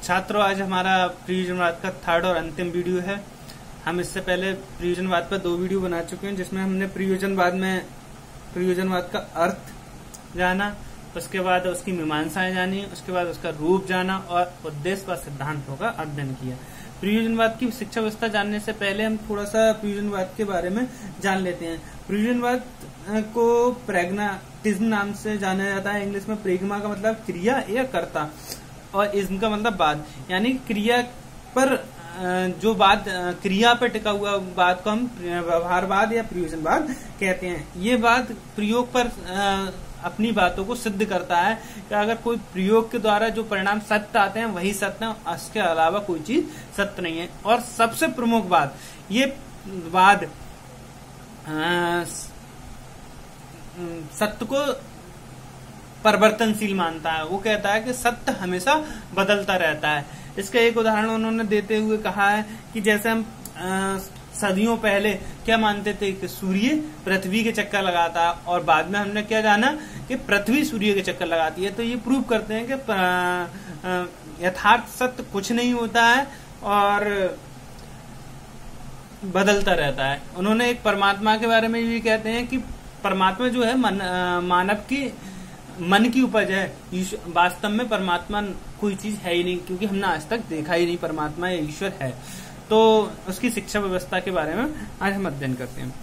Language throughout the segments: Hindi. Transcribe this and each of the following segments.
छात्रों, आज हमारा प्रयोजनवाद का थर्ड और अंतिम वीडियो है। हम इससे पहले प्रयोजनवाद पर 2 वीडियो बना चुके हैं, जिसमें हमने प्रयोजनवाद का अर्थ जाना, उसके बाद उसकी मीमांसाएं जानी, उसके बाद उसका रूप जाना और उद्देश्य व सिद्धांतों का अध्ययन किया। प्रयोजनवाद की शिक्षा व्यवस्था जानने से पहले हम थोड़ा सा प्रयोजनवाद के बारे में जान लेते हैं। प्रयोजनवाद को प्रैग्मेटिज्म नाम से जाना जाता है। इंग्लिश में प्रेग्मा का मतलब क्रिया या कर्ता और इज्म का मतलब बाद, यानी क्रिया पर जो बात क्रिया पर टिका हुआ बात को हम व्यवहारवाद या प्रयोजनवाद कहते हैं। ये बात प्रयोग पर अपनी बातों को सिद्ध करता है कि अगर कोई प्रयोग के द्वारा जो परिणाम सत्य आते हैं वही सत्य है, इसके अलावा कोई चीज सत्य नहीं है। और सबसे प्रमुख बात, ये वाद सत्य को परिवर्तनशील मानता है। वो कहता है कि सत्य हमेशा बदलता रहता है। इसका एक उदाहरण उन्होंने देते हुए कहा है कि जैसे हम सदियों पहले क्या मानते थे कि सूर्य पृथ्वी के चक्कर लगाता है, और बाद में हमने क्या जाना कि पृथ्वी सूर्य के चक्कर लगाती है। तो ये प्रूव करते हैं कि यथार्थ सत्य कुछ नहीं होता है और बदलता रहता है। उन्होंने एक परमात्मा के बारे में भी कहते हैं कि परमात्मा जो है मानव की मन की उपज है। वास्तव में परमात्मा कोई चीज है ही नहीं, क्योंकि हमने आज तक देखा ही नहीं परमात्मा या ईश्वर है। तो उसकी शिक्षा व्यवस्था के बारे में आज हम अध्ययन करते हैं।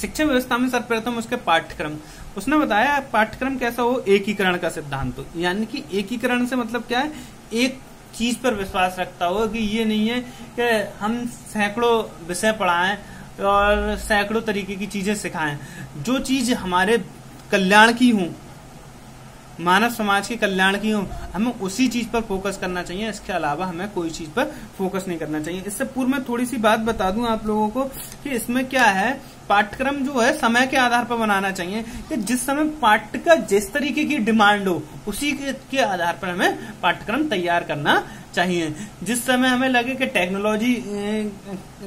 शिक्षा व्यवस्था में सर्वप्रथम उसके पाठ्यक्रम, उसने बताया पाठ्यक्रम कैसा हो, एकीकरण का सिद्धांत हो। यानी कि एकीकरण से मतलब क्या है, एक चीज पर विश्वास रखता हो कि ये नहीं है कि हम सैकड़ों विषय पढ़ाएं और सैकड़ों तरीके की चीजें सिखाएं। जो चीज हमारे कल्याण की हो, मानव समाज के कल्याण की हो, हमें उसी चीज पर फोकस करना चाहिए। इसके अलावा हमें कोई चीज पर फोकस नहीं करना चाहिए। इससे पूर्व में थोड़ी सी बात बता दूं आप लोगों को कि इसमें क्या है, पाठ्यक्रम जो है समय के आधार पर बनाना चाहिए कि जिस समय पाठ्य का जिस तरीके की डिमांड हो उसी के आधार पर हमें पाठ्यक्रम तैयार करना चाहिए। जिस समय हमें लगे कि टेक्नोलॉजी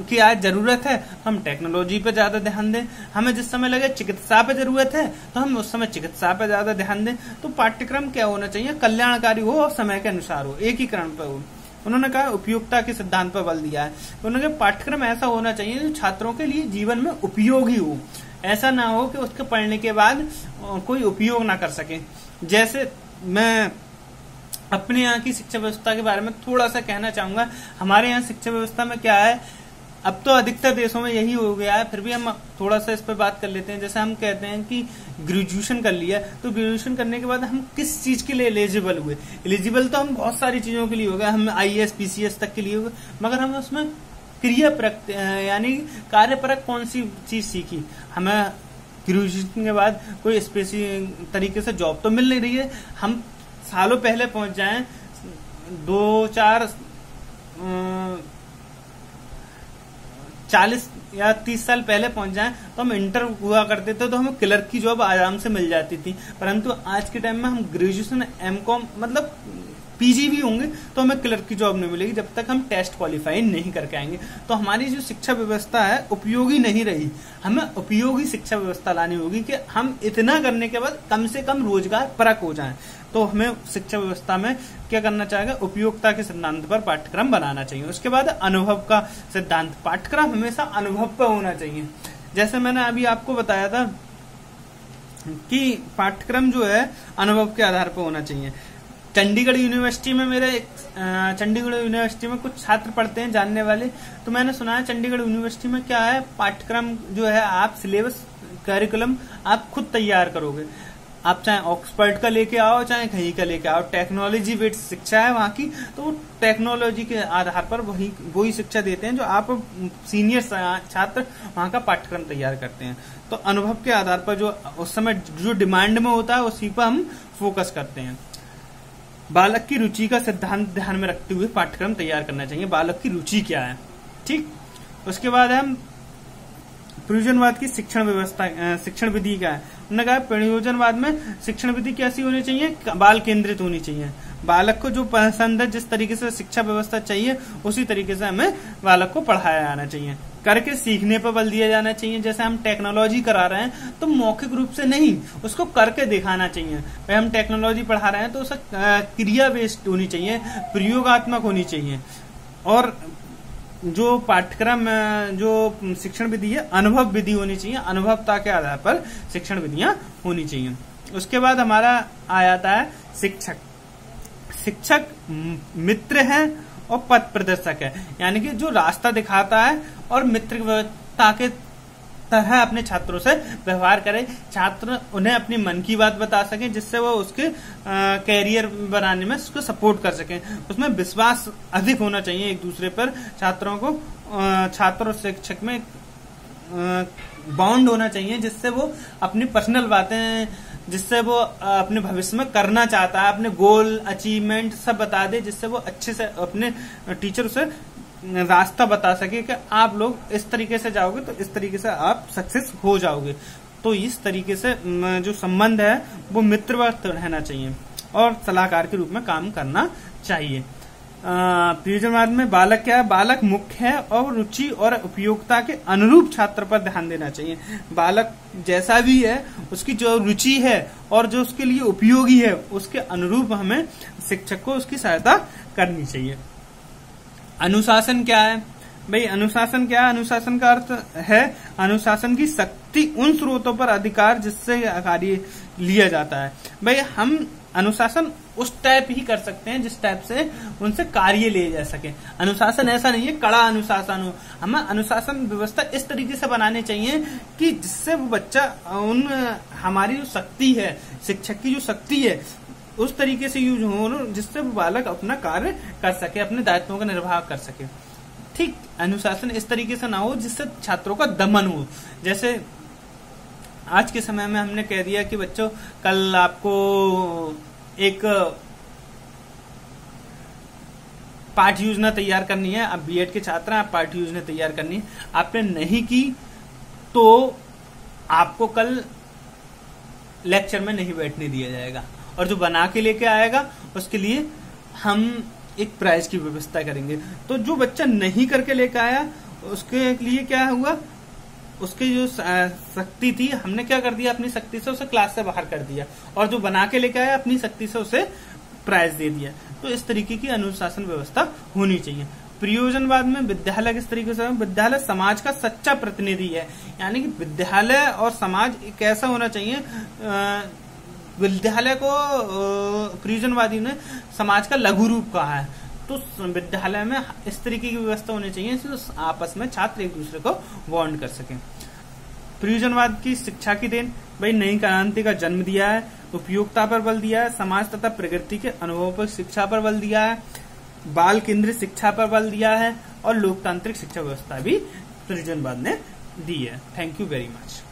की आज जरूरत है तो हम टेक्नोलॉजी पे ज्यादा ध्यान दें। हमें जिस समय लगे चिकित्सा पे जरूरत है तो हम उस समय चिकित्सा पे ज्यादा ध्यान दें। तो पाठ्यक्रम क्या होना चाहिए, कल्याणकारी हो और समय के अनुसार हो, एकीकरण पर हो। उन्होंने कहा उपयोगिता के सिद्धांत पर बल दिया है। उन्होंने कहा पाठ्यक्रम ऐसा होना चाहिए जो छात्रों के लिए जीवन में उपयोगी हो। ऐसा ना हो कि उसके पढ़ने के बाद कोई उपयोग ना कर सके। जैसे मैं अपने यहाँ की शिक्षा व्यवस्था के बारे में थोड़ा सा कहना चाहूंगा। हमारे यहाँ शिक्षा व्यवस्था में क्या है, अब तो अधिकतर देशों में यही हो गया है, फिर भी हम थोड़ा सा इस पर बात कर लेते हैं। जैसे हम कहते हैं कि ग्रेजुएशन कर लिया, तो ग्रेजुएशन करने के बाद हम किस चीज के लिए एलिजिबल हुए। एलिजिबल तो हम बहुत सारी चीजों के लिए हो गए, हम IAS PCS तक के लिए हो गए, मगर हम उसमें क्रियापरक यानी कार्यपरक कौन सी चीज सीखी। हमें ग्रेजुएशन के बाद कोई स्पेसिफिक तरीके से जॉब तो मिल नहीं रही है। हम सालों पहले पहुंच जाएं, 40 या 30 साल पहले पहुंच जाएं, तो हम इंटर हुआ करते थे तो हमें क्लर्क की जॉब आराम से मिल जाती थी। परंतु आज के टाइम में हम ग्रेजुएशन MCOM मतलब PG भी होंगे तो हमें क्लर्क की जॉब नहीं मिलेगी जब तक हम टेस्ट क्वालिफाई नहीं करके आएंगे। तो हमारी जो शिक्षा व्यवस्था है उपयोगी नहीं रही। हमें उपयोगी शिक्षा व्यवस्था लानी होगी कि हम इतना करने के बाद कम से कम रोजगार परक हो जाएं। तो हमें शिक्षा व्यवस्था में क्या करना चाहिए, उपयोगिता के सिद्धांत पर पाठ्यक्रम बनाना चाहिए। उसके बाद अनुभव का सिद्धांत, पाठ्यक्रम हमेशा अनुभव पर होना चाहिए। जैसे मैंने अभी आपको बताया था कि पाठ्यक्रम जो है अनुभव के आधार पर होना चाहिए। चंडीगढ़ यूनिवर्सिटी में कुछ छात्र पढ़ते हैं जानने वाले, तो मैंने सुना है चंडीगढ़ यूनिवर्सिटी में क्या है, पाठ्यक्रम जो है आप सिलेबस करिकुलम आप खुद तैयार करोगे। आप चाहे ऑक्सफोर्ड का लेके आओ चाहे कहीं का लेके आओ, टेक्नोलॉजी बेस्ड शिक्षा है वहाँ की, तो टेक्नोलॉजी के आधार पर वही शिक्षा देते हैं जो आप सीनियर छात्र वहाँ का पाठ्यक्रम तैयार करते हैं। तो अनुभव के आधार पर जो उस समय जो डिमांड में होता है उसी पर हम फोकस करते हैं। बालक की रुचि का सिद्धांत ध्यान में रखते हुए पाठ्यक्रम तैयार करना चाहिए। बालक की रुचि क्या है, ठीक। उसके बाद हम प्रयोजनवाद की शिक्षण व्यवस्था, शिक्षण विधि क्या है। उन्होंने कहा प्रयोजनवाद में शिक्षण विधि कैसी होनी चाहिए, बाल केंद्रित होनी चाहिए। बालक को जो पसंद है, जिस तरीके से शिक्षा व्यवस्था चाहिए उसी तरीके से हमें बालक को पढ़ाया जाना चाहिए। करके सीखने पर बल दिया जाना चाहिए। जैसे हम टेक्नोलॉजी करा रहे हैं तो मौखिक रूप से नहीं, उसको करके दिखाना चाहिए। भाई हम टेक्नोलॉजी पढ़ा रहे हैं तो उसका क्रिया बेस्ड होनी चाहिए, प्रयोगात्मक होनी चाहिए। और जो पाठ्यक्रम, जो शिक्षण विधि है, अनुभव विधि होनी चाहिए। अनुभवता के आधार पर शिक्षण विधियां होनी चाहिए। उसके बाद हमारा आ जाता है शिक्षक। शिक्षक मित्र है और पथ प्रदर्शक है, यानी कि जो रास्ता दिखाता है और मित्रता के तरह अपने छात्रों से व्यवहार करे। छात्र उन्हें अपनी मन की बात बता सके, जिससे वो उसके कैरियर बनाने में उसको सपोर्ट कर सके। उसमें विश्वास अधिक होना चाहिए एक दूसरे पर। छात्रों को छात्र और शिक्षक में बॉन्ड होना चाहिए, जिससे वो अपनी पर्सनल बातें, जिससे वो अपने भविष्य में करना चाहता है, अपने गोल अचीवमेंट सब बता दे, जिससे वो अच्छे से अपने टीचर से रास्ता बता सके कि आप लोग इस तरीके से जाओगे तो इस तरीके से आप सक्सेस हो जाओगे। तो इस तरीके से जो संबंध है वो मित्रवत रहना चाहिए और सलाहकार के रूप में काम करना चाहिए। प्रयोजनवाद में बालक क्या है? बालक मुख्य है और रुचि और उपयोगिता के अनुरूप छात्र पर ध्यान देना चाहिए। बालक जैसा भी है, उसकी जो रुचि है और जो उसके लिए उपयोगी है, उसके अनुरूप हमें शिक्षक को उसकी सहायता करनी चाहिए। अनुशासन क्या है? भाई अनुशासन क्या है? अनुशासन का अर्थ है अनुशासन की शक्ति उन स्रोतों पर अधिकार जिससे कार्य लिया जाता है। भाई हम अनुशासन उस टाइप ही कर सकते हैं जिस टाइप से उनसे कार्य लिए जा सके। अनुशासन ऐसा नहीं है कड़ा अनुशासन हो, हमें अनुशासन व्यवस्था इस तरीके से बनानी चाहिए कि जिससे वो बच्चा उन हमारी जो शक्ति है, शिक्षक की जो शक्ति है, उस तरीके से यूज हो जिससे वो बालक अपना कार्य कर सके, अपने दायित्वों का निर्वाह कर सके। ठीक, अनुशासन इस तरीके से ना हो जिससे छात्रों का दमन हो। जैसे आज के समय में हमने कह दिया कि बच्चों कल आपको एक पाठ योजना तैयार करनी है, आप बीएड के छात्र हैं, आप पाठ योजना तैयार करनी है, आपने नहीं की तो आपको कल लेक्चर में नहीं बैठने दिया जाएगा, और जो बना के लेके आएगा उसके लिए हम एक प्राइज की व्यवस्था करेंगे। तो जो बच्चा नहीं करके लेके आया उसके लिए क्या हुआ, उसकी जो शक्ति थी हमने क्या कर दिया, अपनी शक्ति से उसे क्लास से बाहर कर दिया, और जो बना के लेके आया अपनी शक्ति से उसे प्राइज दे दिया। तो इस तरीके की अनुशासन व्यवस्था होनी चाहिए। प्रयोजनवाद में विद्यालय किस तरीके से, विद्यालय समाज का सच्चा प्रतिनिधि है, यानी कि विद्यालय और समाज एक ऐसा होना चाहिए। विद्यालय को प्रयोजनवादी ने समाज का लघु रूप कहा है, तो विद्यालय में इस तरीके की व्यवस्था होनी चाहिए तो आपस में छात्र एक दूसरे को बॉन्ड कर सकें। प्रयोजनवाद की शिक्षा की देन, भाई नई क्रांति का जन्म दिया है, उपयोगिता पर बल दिया है, समाज तथा प्रकृति के अनुभव पर शिक्षा पर बल दिया है, बाल केंद्रित शिक्षा पर बल दिया है, और लोकतांत्रिक शिक्षा व्यवस्था भी प्रयोजनवाद ने दी है। Thank you very much.